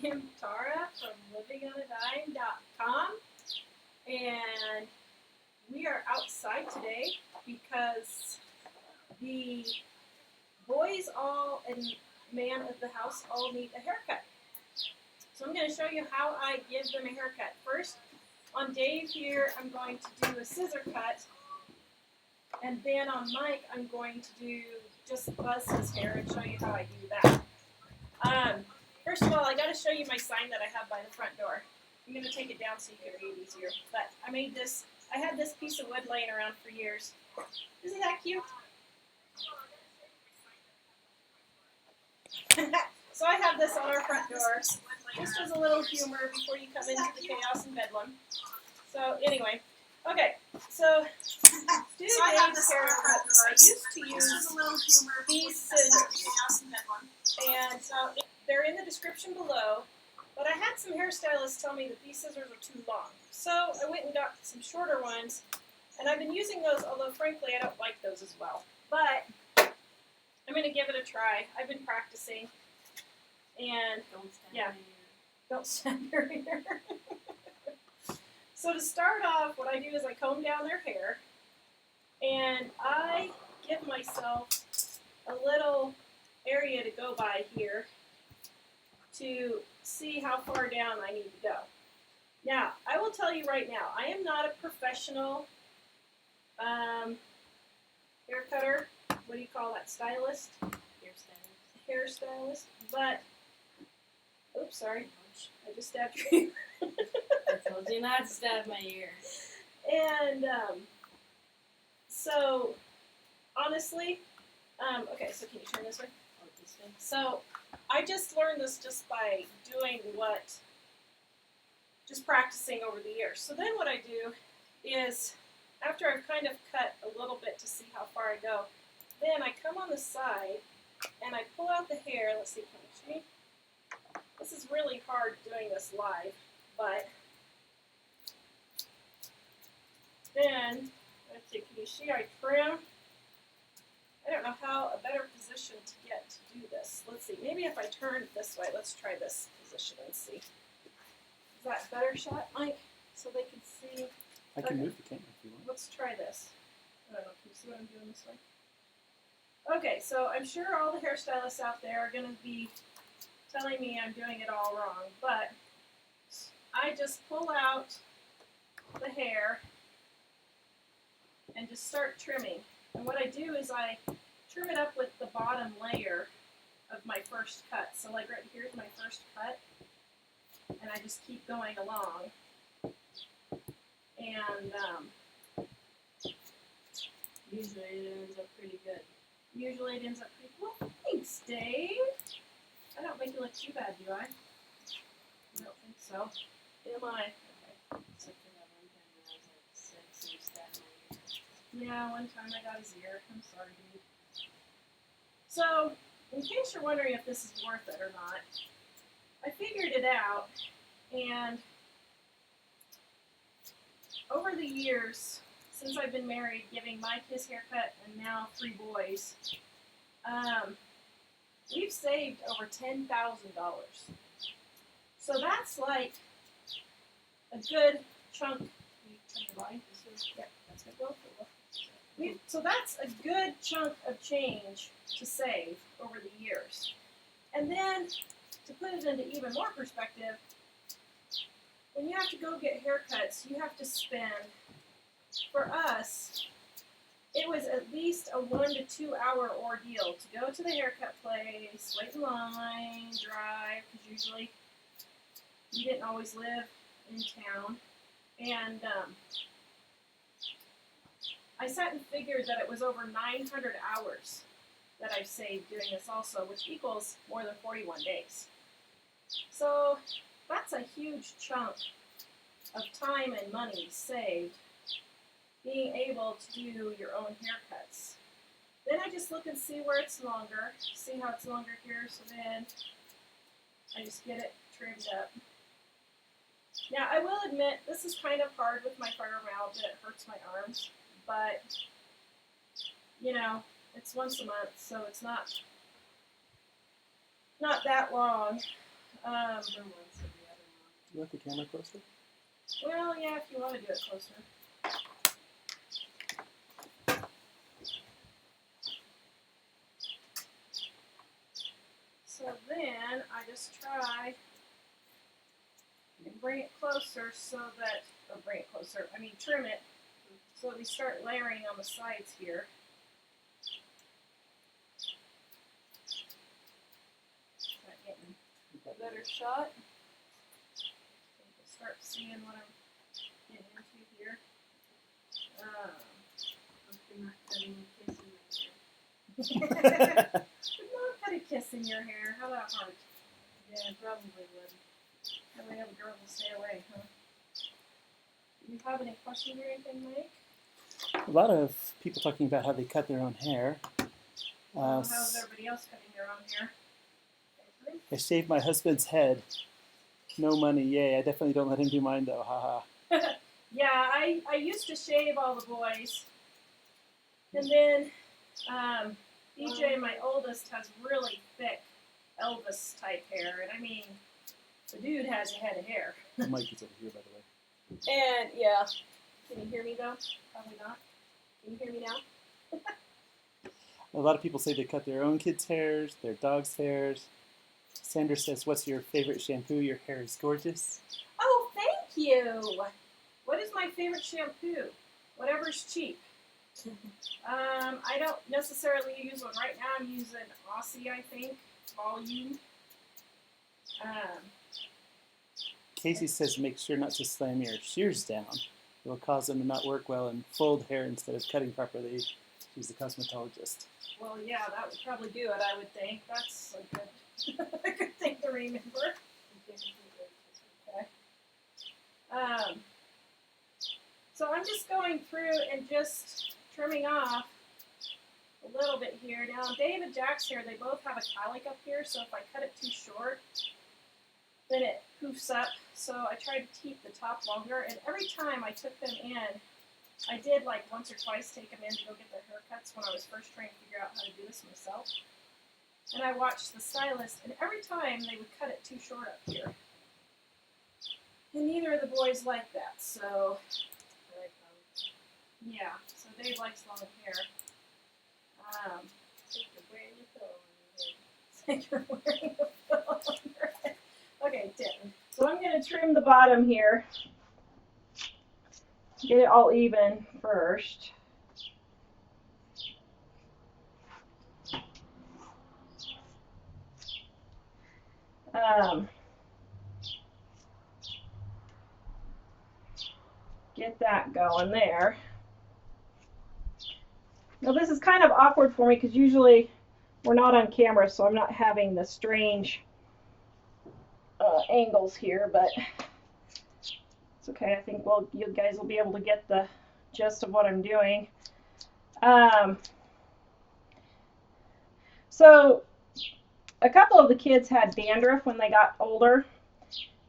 am Tara from livingonadime.com, and we are outside today because the boys all and man of the house all need a haircut. So I'm going to show you how I give them a haircut. First, on Dave here, I'm going to do a scissor cut, and then on Mike, I'm going to do just buzz his hair and show you how I do that. First of all, I got to show you my sign that I have by the front door. I'm going to take it down so you can read easier. But I made this. I had this piece of wood laying around for years. Isn't that cute? So I have this on our front door. Just as a little humor before you come into the chaos and bedlam. So anyway, okay. So to do Dave's hair, I used to use these scissors, and they're in the description below. But I had some hairstylists tell me that these scissors are too long, so I went and got some shorter ones, and I've been using those. Although frankly, I don't like those as well. But I'm going to give it a try. I've been practicing, and don't stand your hair. So to start off, what I do is I comb down their hair, and I give myself a little area to go by here to see how far down I need to go. Now, I will tell you right now, I am not a professional hair cutter. What do you call that? Stylist? Hairstylist. But, oops, sorry. I just stabbed your ear. I told you not to stab my ear. And, so, honestly, okay, so can you turn this way? Oh, this way? So, I just learned this just by doing just practicing over the years. So then what I do is, after I've kind of cut a little bit to see how far I go, then I come on the side and I pull out the hair. Let's see, can you see? This is really hard doing this live, but then, let's see, can you see I trim? I don't know how a better position to get to do this. Let's see, maybe if I turn this way, let's try this position and see. Is that a better shot, Mike? So they can see. I can move the camera if you want. Let's try this. I don't know, can you see what I'm doing this way? Okay, so I'm sure all the hairstylists out there are going to be telling me I'm doing it all wrong, but I just pull out the hair and just start trimming. And what I do is I trim it up with the bottom layer of my first cut. So like right here's my first cut, and I just keep going along. And Usually it ends up pretty good. Usually it ends up pretty well. Thanks, Dave. I don't make it look too bad, do I? I don't think so. Am I? Okay. Except for that one time when I was like 6 and you stabbed my ear. Yeah, one time I got his ear. I'm sorry, dude. So, in case you're wondering if this is worth it or not, I figured it out, and over the years, since I've been married, giving Mike his haircut and now 3 boys, we've saved over $10,000. So that's like a good chunk. Can you turn your light? Yep, that's good. So that's a good chunk of change to save over the years. And then, to put it into even more perspective, when you have to go get haircuts, you have to spend, for us, it was at least a 1 to 2 hour ordeal to go to the haircut place, wait in line, drive, because usually we didn't always live in town. And I sat and figured that it was over 900 hours that I've saved doing this also, which equals more than 41 days. So that's a huge chunk of time and money saved being able to do your own haircuts. Then I just look and see where it's longer, see how it's longer here, so then I just get it trimmed up. Now I will admit this is kind of hard with my fibromyalgia, it hurts my arms, but you know, it's once a month, so it's not that long. For once and the other one. You want the camera closer? Well, yeah, if you want to do it closer. So then I just try and bring it closer so that, or bring it closer, I mean trim it so that we start layering on the sides here. Start getting a better shot. So you can start seeing what I'm getting into here. Hopefully not cutting and kissing my hair. Not put a kiss in your hair. How about hard? Yeah, probably would. That way every girl will stay away, huh? Do you have any questions or anything, Mike? A lot of people talking about how they cut their own hair. How's everybody else cutting their own hair? I shaved my husband's head. No money, yay. I definitely don't let him do mine though, haha. Yeah, I used to shave all the boys. And then BJ, my oldest, has really thick Elvis type hair. And I mean, the dude has a head of hair. The mic is over here, by the way. And yeah. Can you hear me though? Probably not. Can you hear me now? A lot of people say they cut their own kids' hairs, their dogs' hairs. Sandra says, what's your favorite shampoo? Your hair is gorgeous. Oh, thank you. What is my favorite shampoo? Whatever's cheap. I don't necessarily use one right now. I'm using Aussie, I think, Volume. Casey says, make sure not to slam your shears down. It will cause them to not work well and fold hair instead of cutting properly. She's a cosmetologist. Well, yeah, that would probably do it, I would think. That's a good, a good thing to remember. Okay. So I'm just going through and just trimming off a little bit here. Now, Dave and Jack's hair, they both have a cowlick up here, so if I cut it too short, then it poofs up. So I tried to keep the top longer, and every time I took them in, I did like once or twice take them in to go get their haircuts when I was first trying to figure out how to do this myself. And I watched the stylist, and every time they would cut it too short up here. And neither of the boys liked that, so yeah, so Dave likes long hair. Like you're wearing a pillow on your head. Okay, Tim. So I'm going to trim the bottom here. Get it all even first. Get that going there. Now this is kind of awkward for me because usually we're not on camera, so I'm not having the strange angles here, but it's okay. I think you guys will be able to get the gist of what I'm doing. So a couple of the kids had dandruff when they got older,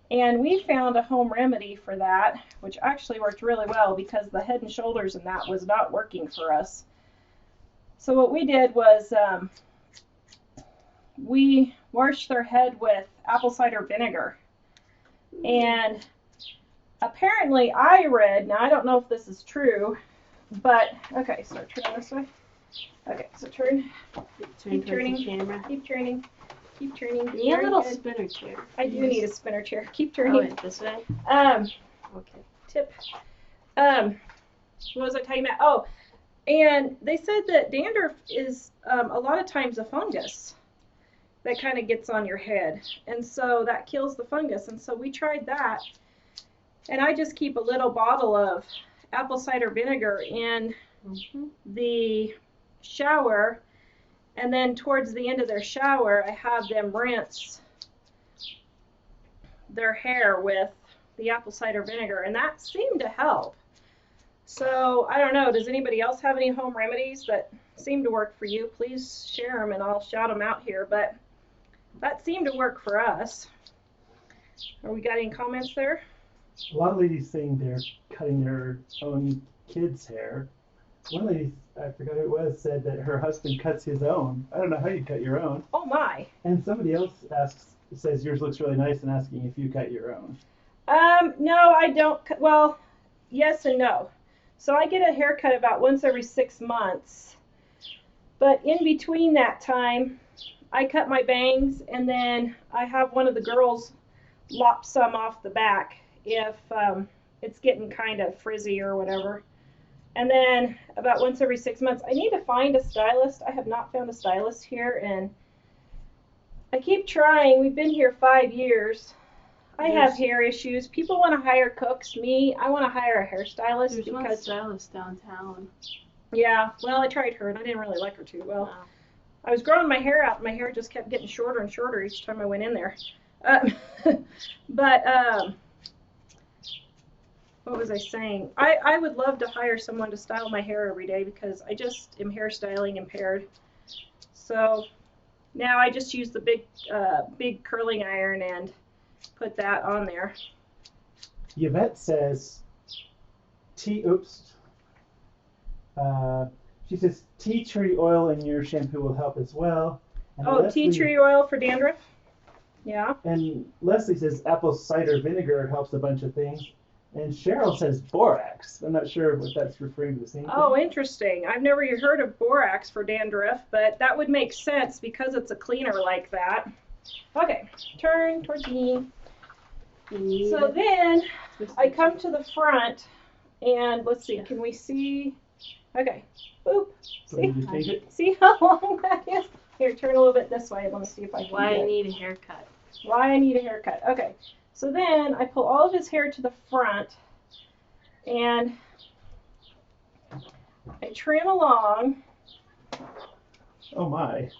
and we found a home remedy for that, which actually worked really well because the Head and Shoulders and that was not working for us. So what we did was we washed their head with apple cider vinegar. And apparently I read, now I don't know if this is true, but, okay, so turn this way. Okay, so turn, keep turning, keep turning, keep turning. You need a little spinner chair. I do need a spinner chair. Keep turning. Oh, wait, this way? Okay. Tip. What was I talking about? Oh, and they said that dandruff is a lot of times a fungus that kind of gets on your head, and so that kills the fungus. And so we tried that, and I just keep a little bottle of apple cider vinegar in the shower, and then towards the end of their shower I have them rinse their hair with the apple cider vinegar, and that seemed to help. So I don't know, does anybody else have any home remedies that seem to work for you? Please share them and I'll shout them out here, but that seemed to work for us. Are we got any comments there? A lot of ladies saying they're cutting their own kids' hair. One lady, I forgot who it was, said that her husband cuts his own. I don't know how you cut your own. Oh my. And somebody else asks, It says yours looks really nice and asking if you cut your own. No, I don't. Well, yes and no. So I get a haircut about once every 6 months. But in between that time, I cut my bangs, and then I have one of the girls lop some off the back if it's getting kind of frizzy or whatever. And then about once every 6 months, I need to find a stylist. I have not found a stylist here, and I keep trying. We've been here 5 years. I have hair issues. People want to hire cooks. Me, I want to hire a hairstylist. There's one because stylist downtown. yeah, well, I tried her, and I didn't really like her too well. Wow. I was growing my hair out, and my hair just kept getting shorter and shorter each time I went in there. But what was I saying? I would love to hire someone to style my hair every day because I just am hairstyling impaired. So now I just use the big curling iron and put that on there. Yvette says, she says tea tree oil in your shampoo will help as well. And Oh, tea tree oil for dandruff? Yeah. And Leslie says apple cider vinegar helps a bunch of things. And Cheryl says borax. I'm not sure if that's referring to the same thing. Oh, interesting. I've never heard of borax for dandruff, but that would make sense because it's a cleaner like that. Okay, turn towards me. So then I come to the front, and let's see, can we see? Okay, boop. So you just take it? See how long that is? Here, turn a little bit this way. I want to see if I can Why get I it. need a haircut. Why I need a haircut. Okay, so then I pull all of his hair to the front, and I trim along. Oh my.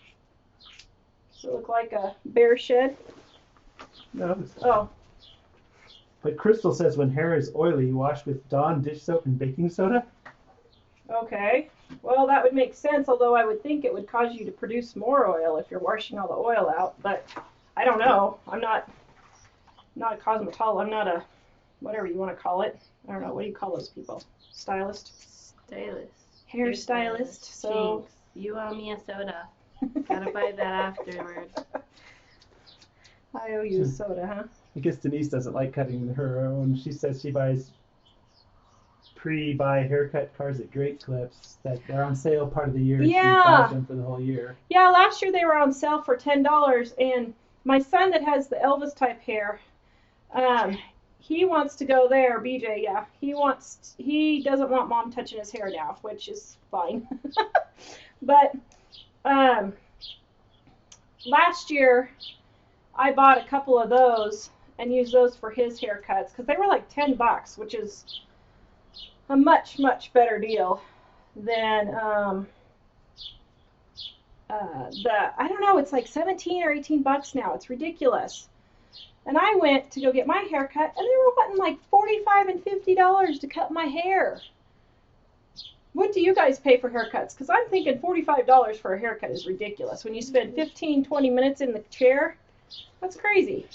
Does it look like a bear shed? No. Oh, But Crystal says when hair is oily, wash with Dawn dish soap and baking soda. okay. Well, that would make sense, although I would think it would cause you to produce more oil if you're washing all the oil out, but I don't know. I'm not a cosmetologist. I'm not a, whatever you want to call it. I don't know. What do you call those people? Stylist? Stylist. Hairstylist. So, Jinx, you owe me a soda. Gotta buy that afterward. I owe you a soda, huh? I guess Denise doesn't like cutting her own. She says she buys pre-buy haircut cars at Great Clips that are on sale part of the year. Yeah. She buys them for the whole year. Yeah, last year they were on sale for $10, and my son that has the Elvis type hair, he wants to go there. BJ, yeah, he doesn't want mom touching his hair now, which is fine. But last year I bought a couple of those and used those for his haircuts because they were like $10, which is a much better deal than I don't know, it's like 17 or 18 bucks now. It's ridiculous. And I went to go get my hair cut, and they were wanting like $45 and $50 to cut my hair. What do you guys pay for haircuts? Because I'm thinking $45 for a haircut is ridiculous. When you spend 15, 20 minutes in the chair, that's crazy.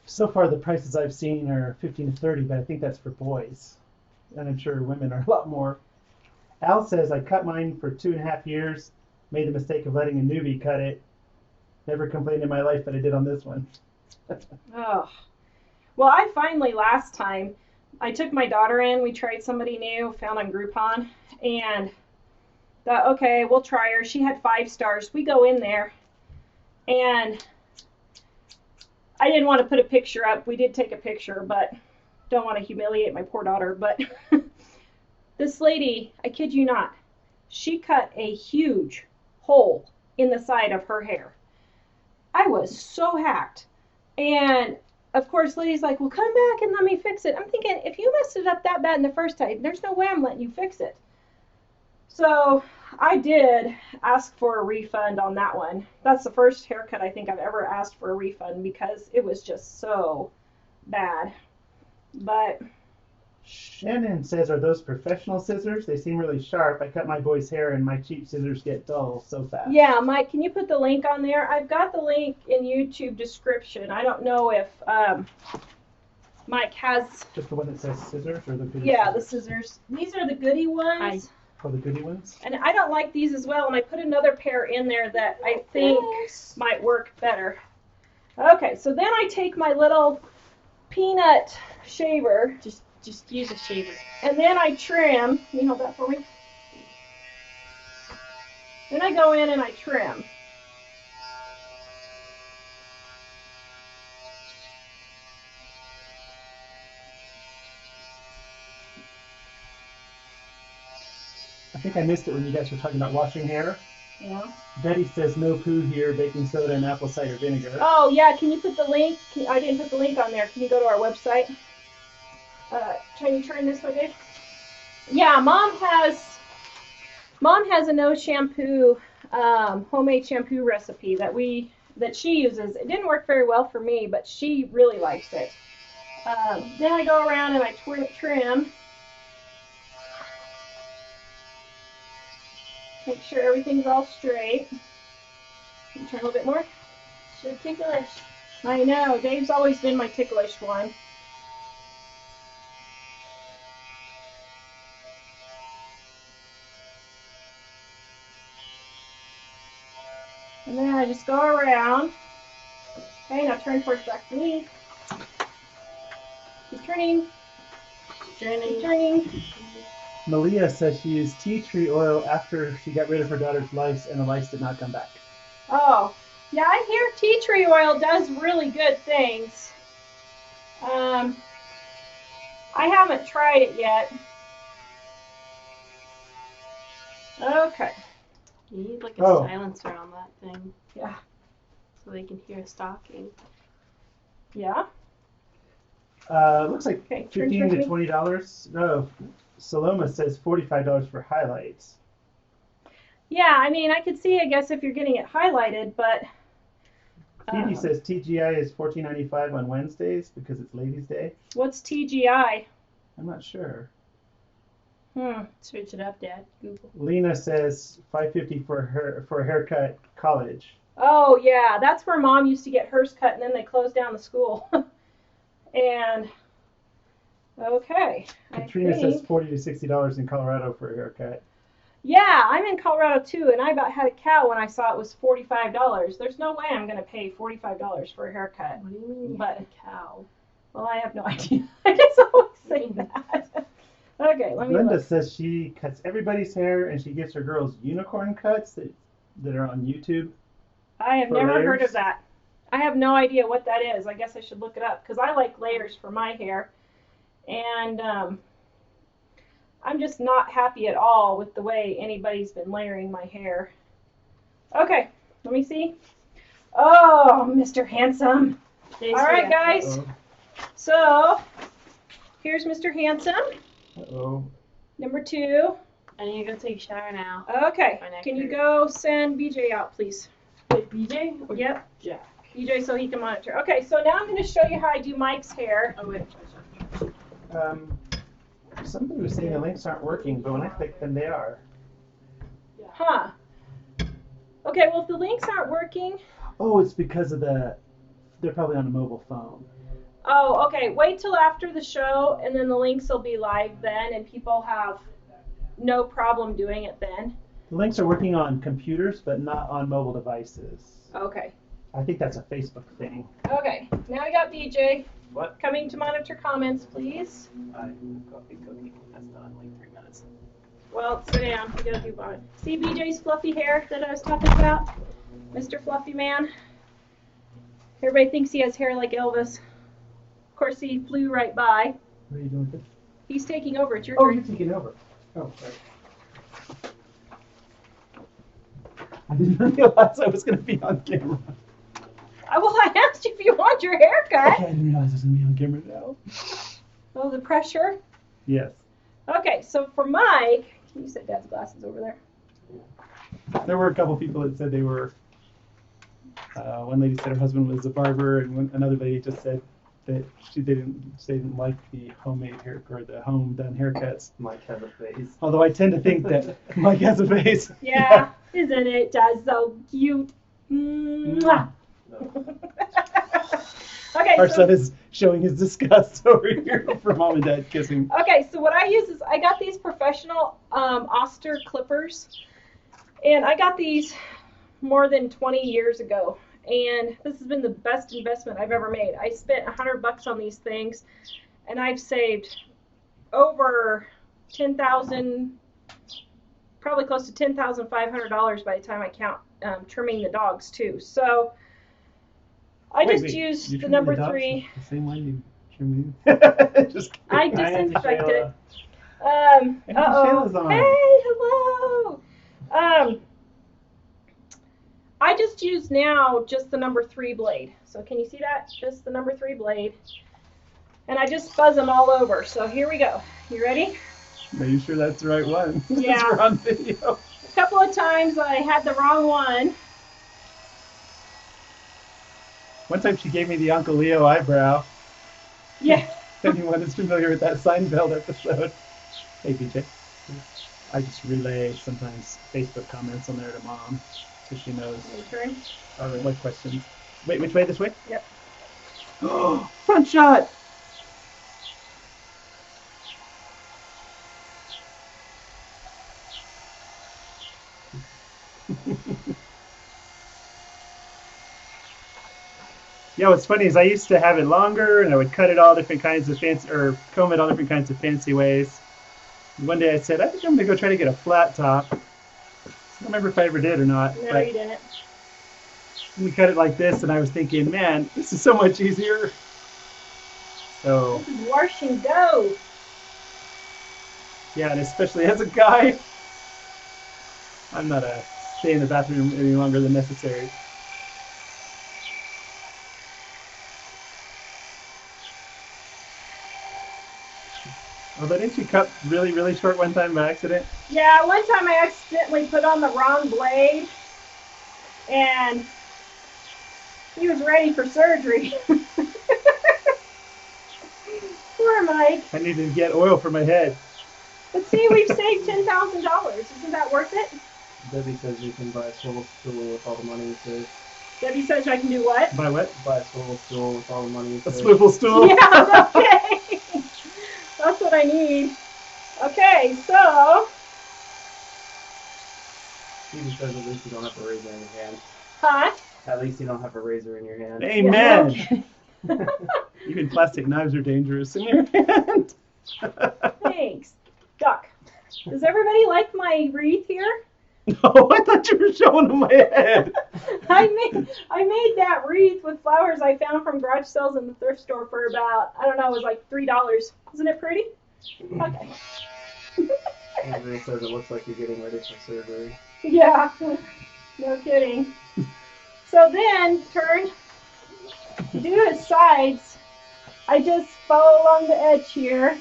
So far, the prices I've seen are 15 to 30, but I think that's for boys. And I'm sure women are a lot more. Al says, I cut mine for 2.5 years, made the mistake of letting a newbie cut it. Never complained in my life, but I did on this one. Oh. Well, I finally, last time, I took my daughter in. We tried somebody new, found on Groupon, and thought, okay, we'll try her. She had 5 stars. We go in there, and I didn't want to put a picture up. We did take a picture, but don't want to humiliate my poor daughter. But this lady, I kid you not, she cut a huge hole in the side of her hair. I was so hacked. And of course, lady's like, well, come back and let me fix it. I'm thinking, if you messed it up that bad in the first time, there's no way I'm letting you fix it. So I did ask for a refund on that one. That's the first haircut I think I've ever asked for a refund because it was just so bad. But Shannon says, are those professional scissors? They seem really sharp. I cut my boy's hair and my cheap scissors get dull so fast. yeah, Mike, can you put the link on there? I've got the link in YouTube description. I don't know if Mike has. Just the one that says scissors or the Goody Yeah, the scissors? scissors. These are the Goody ones. Oh, the Goody ones? And I don't like these as well, and I put another pair in there that I think might work better. Okay, so then I take my little peanut shaver. Just use a shaver. And then I trim. Can you hold that for me? Then I go in and I trim. I think I missed it when you guys were talking about washing hair. Yeah. Betty says no poo here, baking soda and apple cider vinegar. Oh, yeah, can you put the link? I didn't put the link on there. Can you go to our website? Can you turn this way, Dave? Yeah, Mom has a no shampoo homemade shampoo recipe that she uses. It didn't work very well for me, but she really likes it. Then I go around and I trim. Make sure everything's all straight. Can you turn a little bit more? So ticklish. I know, Dave's always been my ticklish one. And then I just go around. Okay, now turn towards back to me. Keep turning. Keep turning. Malia says she used tea tree oil after she got rid of her daughter's lice, and the lice did not come back. Oh, yeah, I hear tea tree oil does really good things. I haven't tried it yet. Okay. You need like a Oh. silencer on that thing. Yeah. So they can hear stalking. Yeah. Looks like Okay, turn $15 towards to me. $20. No, Saloma says $45 for highlights. Yeah, I mean, I could see, I guess, if you're getting it highlighted, but Phoebe says TGI is $14.95 on Wednesdays because it's Ladies' Day. what's TGI? I'm not sure. Search it up, Dad. Google. Lena says $5.50 for a haircut, college. Oh, yeah, that's where Mom used to get hers cut, and then they closed down the school. And, okay. Katrina says $40 to $60 in Colorado for a haircut. Yeah, I'm in Colorado too, and I about had a cow when I saw it was $45. There's no way I'm going to pay $45 for a haircut. What do you mean you But- had a cow? Well, I have no idea. I guess I always say that. Okay, let me Linda look. says she cuts everybody's hair and she gives her girls unicorn cuts that are on YouTube. I have for never heard layers? of that. I have no idea what that is. I guess I should look it up because I like layers for my hair. And I'm just not happy at all with the way anybody's been layering my hair. Okay, let me see. Oh, Mr. Handsome. Thanks All for right, that. guys. So, here's Mr. Handsome, Uh-oh. number 2. I need to go take a shower now. Okay, My neck can you hurts. go send BJ out, please? Wait, BJ or Yep, Jack? BJ, so he can monitor. Okay, so now I'm going to show you how I do Mike's hair. Oh wait. Somebody was saying the links aren't working, but when I click them, they are. Huh. Okay, well, if the links aren't working... Oh, it's because of they're probably on a mobile phone. Oh, okay. Wait till after the show, and then the links will be live then, and people have no problem doing it then. The links are working on computers, but not on mobile devices. Okay. I think that's a Facebook thing. Okay. Now we got BJ. What? Coming to monitor comments, please. Coffee cooking. That's not in like 3 minutes. Well, sit down. We gotta do bonnet. See BJ's fluffy hair that I was talking about? Mr. Fluffy Man. Everybody thinks he has hair like Elvis. Of course, he flew right by. What are you doing with it? He's taking over. It's your Oh, turn. you're taking over. Oh, sorry. I didn't realize I was going to be on camera. Well, I asked you if you want your haircut. Okay, I didn't realize I was going to be on camera now. Oh, the pressure. Yes. Okay, so for Mike, can you set Dad's glasses over there? There were a couple people that said they were. One lady said her husband was a barber, and another lady just said that they didn't like the homemade hair or the home done haircuts. Mike has a face. Although I tend to think that Mike has a face. Yeah, isn't it just so cute? Mwah. No. Okay, Our so son is showing his disgust over here for mom and dad kissing. okay, so what I use is I got these professional Oster clippers, and I got these more than 20 years ago, and this has been the best investment I've ever made. I spent $100 on these things, and I've saved over 10,000, probably close to $10,500 by the time I count trimming the dogs too. So I used you the trim number dogs 3. The same way you trim me. Just I kidding. disinfected. Shayla's on. Hey, hello. I just use now just the number 3 blade. So can you see that? Just the number 3 blade. And I just fuzz them all over. So here we go. You ready? Are you sure that's the right one? Yeah. We're on video. A couple of times I had the wrong one. One time she gave me the Uncle Leo eyebrow. Yeah. If anyone is familiar with that Seinfeld episode. Hey, BJ. I just relay sometimes Facebook comments on there to Mom, so she knows. Okay. All right, what questions? Wait, which way? This way? Yep. Oh, front shot! Yeah, what's funny is I used to have it longer, and I would cut it all different kinds of fancy, or comb it all different kinds of fancy ways. And one day I said, I think I'm gonna go try to get a flat top. I don't remember if I ever did or not. No, but you didn't. we cut it like this, and I was thinking, man, this is so much easier. So This is wash and go. yeah, and especially as a guy, I'm not stay in the bathroom any longer than necessary. Although didn't you cut really, really short one time by accident? Yeah, one time I accidentally put on the wrong blade, and he was ready for surgery. Poor Mike. I needed to get oil for my head. But see, we've saved $10,000. Isn't that worth it? Debbie says you can buy a swivel stool with all the money you save. Debbie says I can do what? By what? Buy a swivel stool with all the money you A save. swivel stool? Yeah, okay. That's what I need. Okay, so, Stevie says at least you don't have a razor in your hand. huh? At least you don't have a razor in your hand. Amen. Even plastic knives are dangerous in your hand. Thanks. Duck. Does everybody like my wreath here? No, I thought you were showing them my head. I made that wreath with flowers I found from garage sales in the thrift store for about, I don't know, it was like $3. Isn't it pretty? Okay. Andrea says it looks like you're getting ready for surgery. Yeah. No kidding. So then, turn, to do his sides, I just follow along the edge here.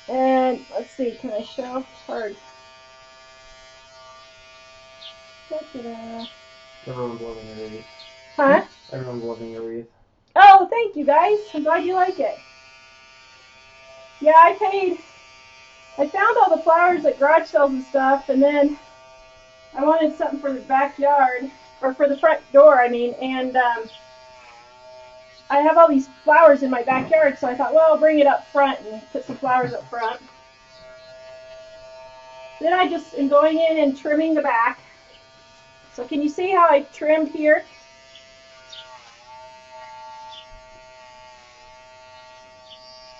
And let's see, can I show? Hard. Da-da-da. Everyone's loving your wreath. Huh? Everyone's loving your wreath. Oh, thank you guys. I'm glad you like it. Yeah, I found all the flowers at garage sales and stuff, and then I wanted something for the backyard, or for the front door, I mean, and I have all these flowers in my backyard, so I thought, well, I'll bring it up front and put some flowers up front. Then I just am going in and trimming the back. So can you see how I trimmed here?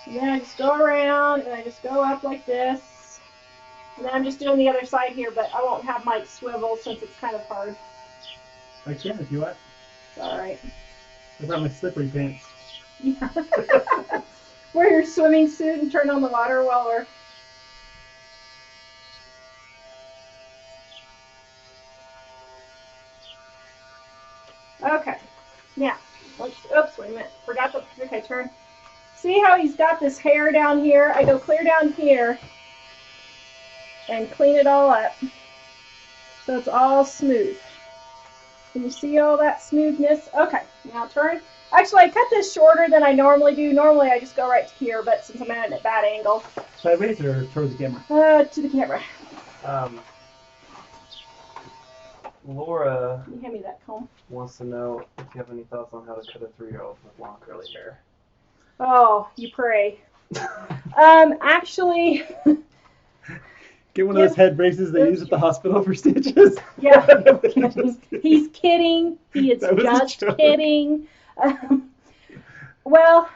And then I just go around and I just go up like this. And then I'm just doing the other side here, but I won't have my swivel since it's kind of hard. I can if you want. It's alright. I brought my slippery pants. Yeah. Wear your swimming suit and turn on the water while we're... Okay. Now, oops, wait a minute. Forgot the... Okay, turn. See how he's got this hair down here? I go clear down here and clean it all up so it's all smooth. Can you see all that smoothness? Okay, now turn. Actually, I cut this shorter than I normally do. Normally, I just go right to here, but since I'm at a bad angle. Sideways or towards the camera? To the camera. Laura Can you hand me that comb? wants to know if you have any thoughts on how to cut a 3-year-old with long curly hair. Oh, you pray. Actually, Get one of those head braces they use at the hospital for stitches. Yeah. I'm just kidding. He's kidding. He is That was a just joke. kidding. Well,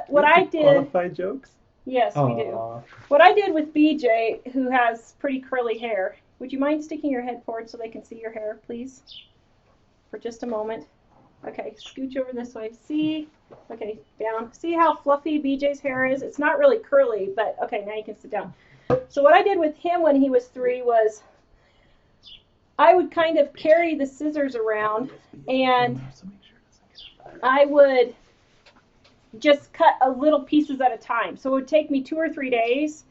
what I did. Qualified jokes? Yes, we do. Aw. What I did with BJ, who has pretty curly hair. Would you mind sticking your head forward so they can see your hair, please? For just a moment. Okay, scooch over this way. See? Okay, down. See how fluffy BJ's hair is? It's not really curly, but okay, now you can sit down. So what I did with him when he was 3 was I would kind of carry the scissors around and I would just cut a little pieces at a time. So it would take me 2 or 3 days,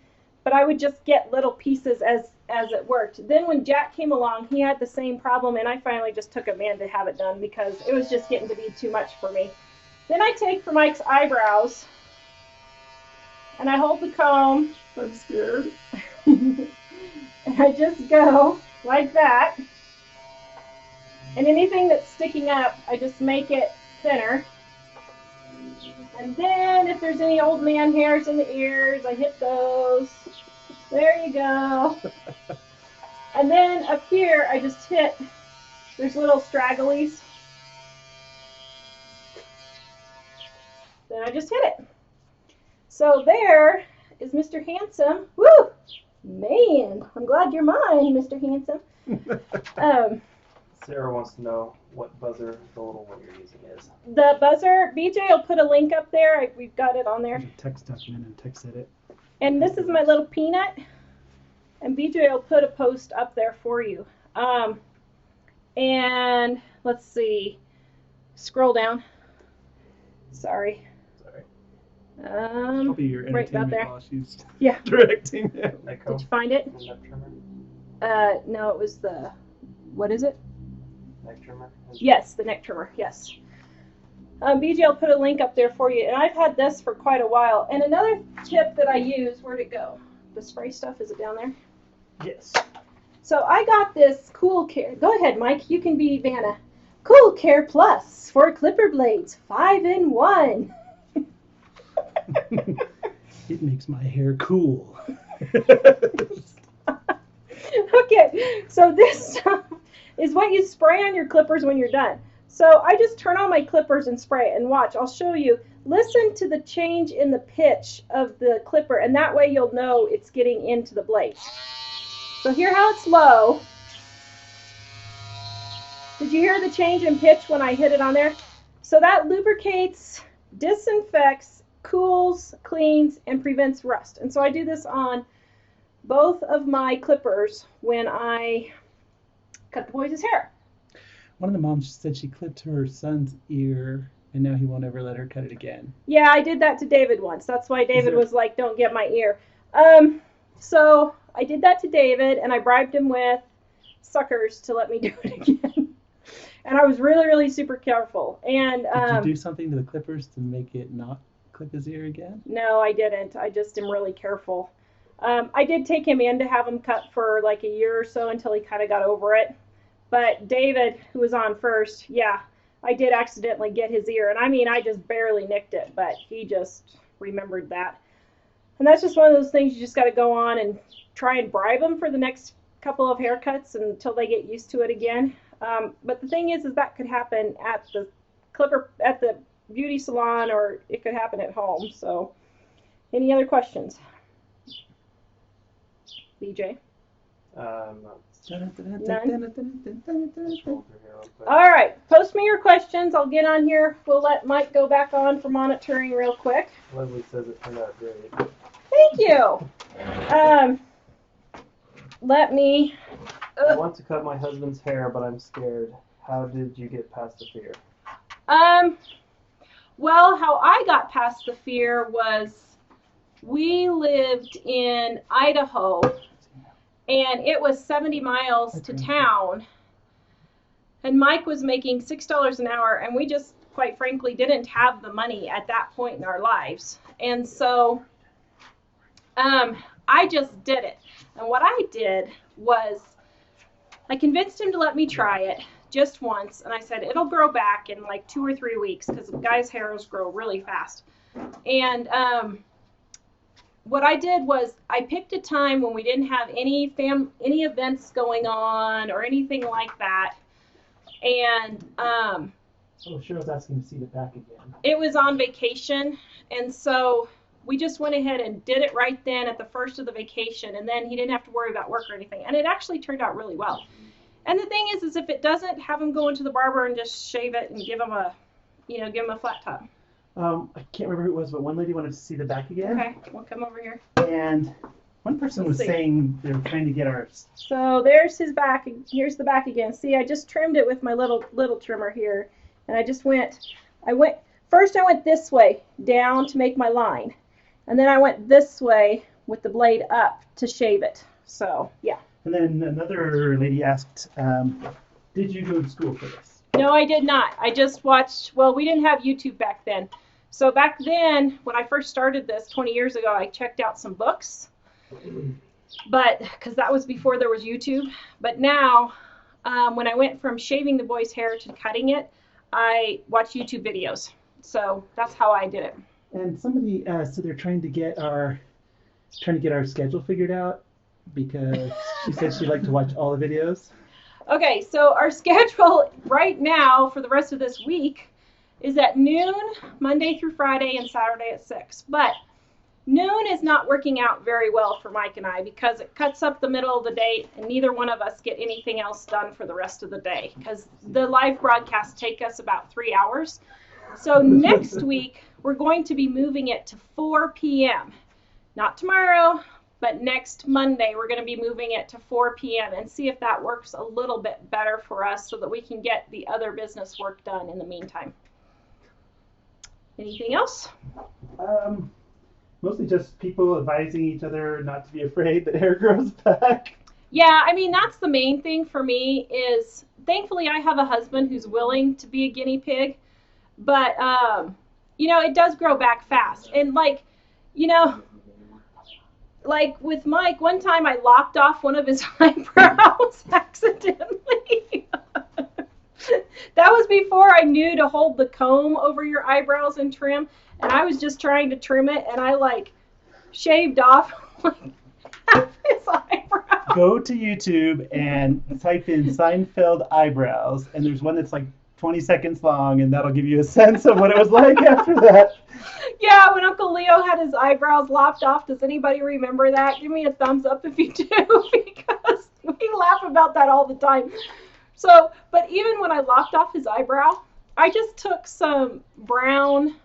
but I would just get little pieces as it worked. Then when Jack came along, he had the same problem, and I finally just took him in to have it done because it was just getting to be too much for me. Then I take for Mike's eyebrows, and I hold the comb. I'm scared. And I just go like that. And anything that's sticking up, I just make it thinner. And then if there's any old man hairs in the ears, I hit those. There you go. And then up here, I just hit, there's little stragglies. Then I just hit it. So there is Mr. Handsome. Woo! Man, I'm glad you're mine, Mr. Handsome. Sarah wants to know what buzzer the little one you're using is. The buzzer, BJ will put a link up there. We've got it on there. There's a text document and text edit. And this is my little peanut. And BJ will put a post up there for you. And let's see. Scroll down. Sorry. Probably your right about entertainment there. while she's Yeah. directing it. Echo. Did you find it? Neck trimmer. No, it was the, what is it? Neck trimmer. Yes, the neck trimmer, yes. BJ will put a link up there for you. And I've had this for quite a while. And another tip that I use, where'd it go? The spray stuff, is it down there? Yes. So I got this Cool Care. Go ahead, Mike. You can be Vanna. Cool Care Plus for clipper blades, 5-in-1. It makes my hair cool. Okay, so this stuff is what you spray on your clippers when you're done. So I just turn on my clippers and spray and watch. I'll show you. Listen to the change in the pitch of the clipper, and that way you'll know it's getting into the blade. So hear how it's low. Did you hear the change in pitch when I hit it on there? So that lubricates, disinfects, cools, cleans, and prevents rust. And so I do this on both of my clippers when I cut the boys' hair. One of the moms said she clipped her son's ear, and now he won't ever let her cut it again. Yeah, I did that to David once. That's why David was like, don't get my ear. So I did that to David, and I bribed him with suckers to let me do it again. And I was really, really super careful. And Did you do something to the clippers to make it not clip his ear again? No, I didn't. I just am really careful. I did take him in to have him cut for like a year or so until he kind of got over it. But David, who was on first, yeah, I did accidentally get his ear. And I mean, I just barely nicked it, but he just remembered that. And that's just one of those things you just got to go on and try and bribe them for the next couple of haircuts until they get used to it again. But the thing is that could happen at the beauty salon, or it could happen at home. So, any other questions? BJ? None. All right, post me your questions. I'll get on here. We'll let Mike go back on for monitoring real quick. Leslie says it turned out great. Thank you. Let me. I want to cut my husband's hair, but I'm scared. How did you get past the fear? Well, how I got past the fear was we lived in Idaho, and it was 70 miles to town. And Mike was making $6 an hour, and we just, quite frankly, didn't have the money at that point in our lives. And so I just did it. And what I did was I convinced him to let me try it just once. And I said, it'll grow back in like 2 or 3 weeks because guys' hairs grow really fast. And what I did was I picked a time when we didn't have any events going on or anything like that, and Oh, Cheryl's asking to see the back again. it was on vacation, and so we just went ahead and did it right then at the first of the vacation, and then he didn't have to worry about work or anything, and it actually turned out really well. And the thing is if it doesn't, have him go into the barber and just shave it and give him a flat top. I can't remember who it was, but one lady wanted to see the back again. Okay, we'll come over here. And one person was Let's see. saying they were trying to get ours. So there's his back. Here's the back again. See, I just trimmed it with my little trimmer here, and I went this way down to make my line, and then I went this way with the blade up to shave it. So yeah. And then another lady asked, did you go to school for this? No, I did not. I just watched. Well, we didn't have YouTube back then. So back then, when I first started this 20 years ago, I checked out some books. But because that was before there was YouTube. But now, when I went from shaving the boy's hair to cutting it, I watched YouTube videos. So that's how I did it. And somebody said they're trying to get our schedule figured out because she said she'd like to watch all the videos. Okay, so our schedule right now for the rest of this week is at noon, Monday through Friday, and Saturday at 6. But noon is not working out very well for Mike and I because it cuts up the middle of the day, and neither one of us get anything else done for the rest of the day because the live broadcasts take us about 3 hours. So next week, we're going to be moving it to 4 p.m. Not tomorrow, but next Monday, we're going to be moving it to 4 p.m. and see if that works a little bit better for us so that we can get the other business work done in the meantime. Anything else? Mostly just people advising each other not to be afraid that hair grows back. Yeah, I mean, that's the main thing for me is thankfully I have a husband who's willing to be a guinea pig, but, it does grow back fast. And like with Mike, one time I lopped off one of his eyebrows accidentally. That was before I knew to hold the comb over your eyebrows and trim, and I was just trying to trim it, and I shaved off half his eyebrow. Go to YouTube and type in Seinfeld eyebrows, and there's one that's 20 seconds long, and that'll give you a sense of what it was like after that. Yeah, when Uncle Leo had his eyebrows lopped off, does anybody remember that? Give me a thumbs up if you do, because we laugh about that all the time. So, but even when I lopped off his eyebrow, I just took some brown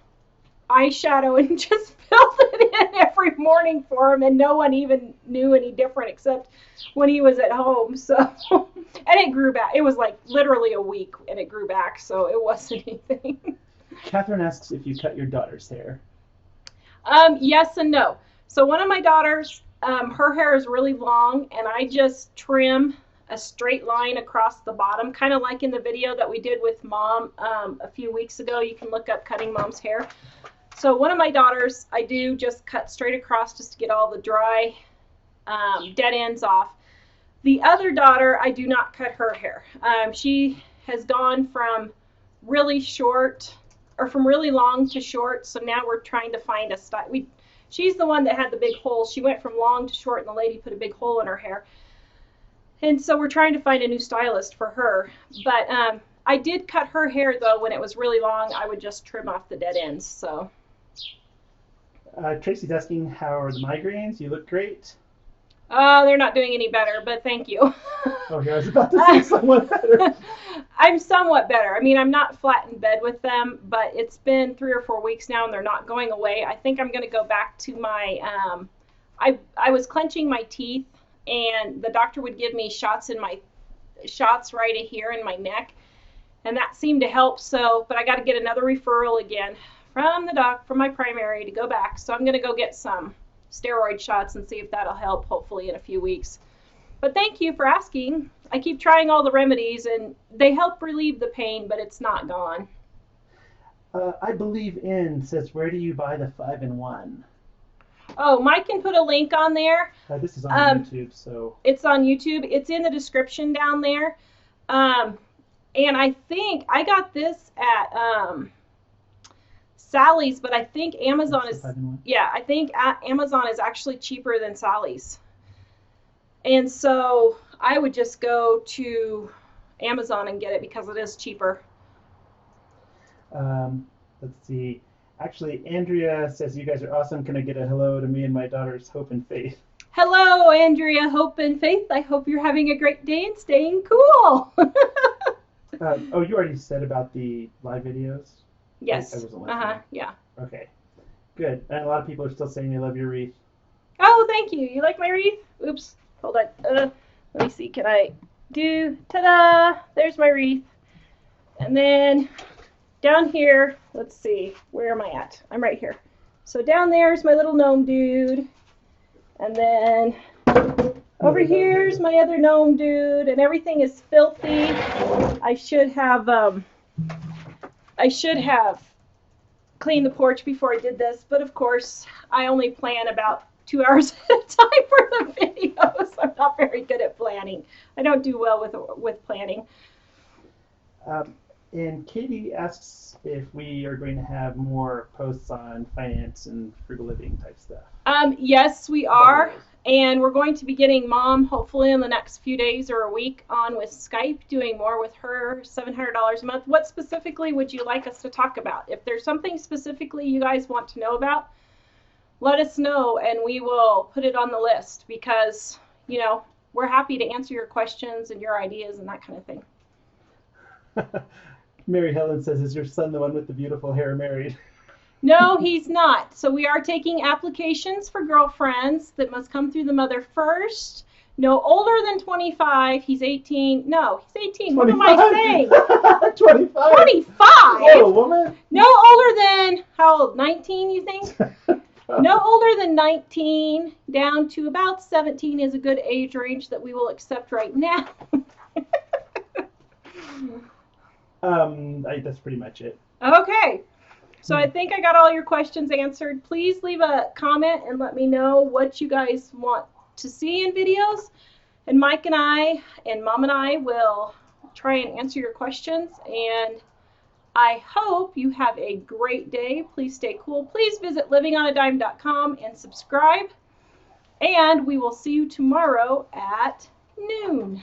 eyeshadow and just filled it in every morning for him, and no one even knew any different except when he was at home. So, and it grew back. It was literally a week, and it grew back, so it wasn't anything. Catherine asks if you cut your daughter's hair. Yes and no. So one of my daughters, her hair is really long, and I just trim a straight line across the bottom, kind of like in the video that we did with Mom a few weeks ago. You can look up cutting Mom's hair. So one of my daughters, I do just cut straight across just to get all the dry dead ends off. The other daughter, I do not cut her hair. She has gone from really short, or from really long to short, so now we're trying to find a style. She's the one that had the big hole. She went from long to short, and the lady put a big hole in her hair. And so we're trying to find a new stylist for her. But I did cut her hair, though, when it was really long. I would just trim off the dead ends. So. Tracy's asking, how are the migraines? You look great. They're not doing any better, but thank you. Oh, yeah, I was about to say somewhat better. I'm somewhat better. I mean, I'm not flat in bed with them, but it's been 3 or 4 weeks now, and they're not going away. I think I'm going to go back to my, I was clenching my teeth, and the doctor would give me shots right here in my neck, and that seemed to help. So, but I got to get another referral again from my primary to go back. So I'm going to go get some steroid shots and see if that'll help, hopefully in a few weeks. But thank you for asking. I keep trying all the remedies, and they help relieve the pain, but it's not gone. I believe in says, where do you buy the 5-in-1? Oh, Mike can put a link on there. This is on YouTube, so. It's on YouTube. It's in the description down there. And I think I got this at Sally's, but I think Amazon That's is, the 5-in-1. yeah, I think Amazon is actually cheaper than Sally's. And so I would just go to Amazon and get it because it is cheaper. Let's see. Actually, Andrea says you guys are awesome. Can I get a hello to me and my daughters, Hope and Faith? Hello, Andrea, Hope, and Faith. I hope you're having a great day and staying cool. Oh, you already said about the live videos? Yes. I wasn't listening. Yeah. Okay. Good. And a lot of people are still saying they love your wreath. Oh, thank you. You like my wreath? Oops. Hold on. Let me see. Can I do? Ta-da! There's my wreath. And then down here, let's see. Where am I at? I'm right here. So down there's my little gnome dude. And then over here's my other gnome dude. And everything is filthy. I should have cleaned the porch before I did this. But of course, I only plan about 2 hours at a time for the videos. I'm not very good at planning. I don't do well with planning. And Katie asks if we are going to have more posts on finance and frugal living type stuff. Yes, we are. And we're going to be getting Mom, hopefully in the next few days or a week, on with Skype, doing more with her, $700 a month. What specifically would you like us to talk about? If there's something specifically you guys want to know about, let us know and we will put it on the list because, you know, we're happy to answer your questions and your ideas and that kind of thing. Mary Helen says, is your son the one with the beautiful hair married? No, he's not. So we are taking applications for girlfriends that must come through the mother first. No older than 25. He's 18. No, he's 18. 25. What am I saying? 25. 25? Whoa, woman. No older than, how old? 19, you think? No older than 19 down to about 17 is a good age range that we will accept right now. That's pretty much it. Okay. So I think I got all your questions answered. Please leave a comment and let me know what you guys want to see in videos. And Mike and I and Mom and I will try and answer your questions. And I hope you have a great day. Please stay cool. Please visit livingonadime.com and subscribe. And we will see you tomorrow at noon.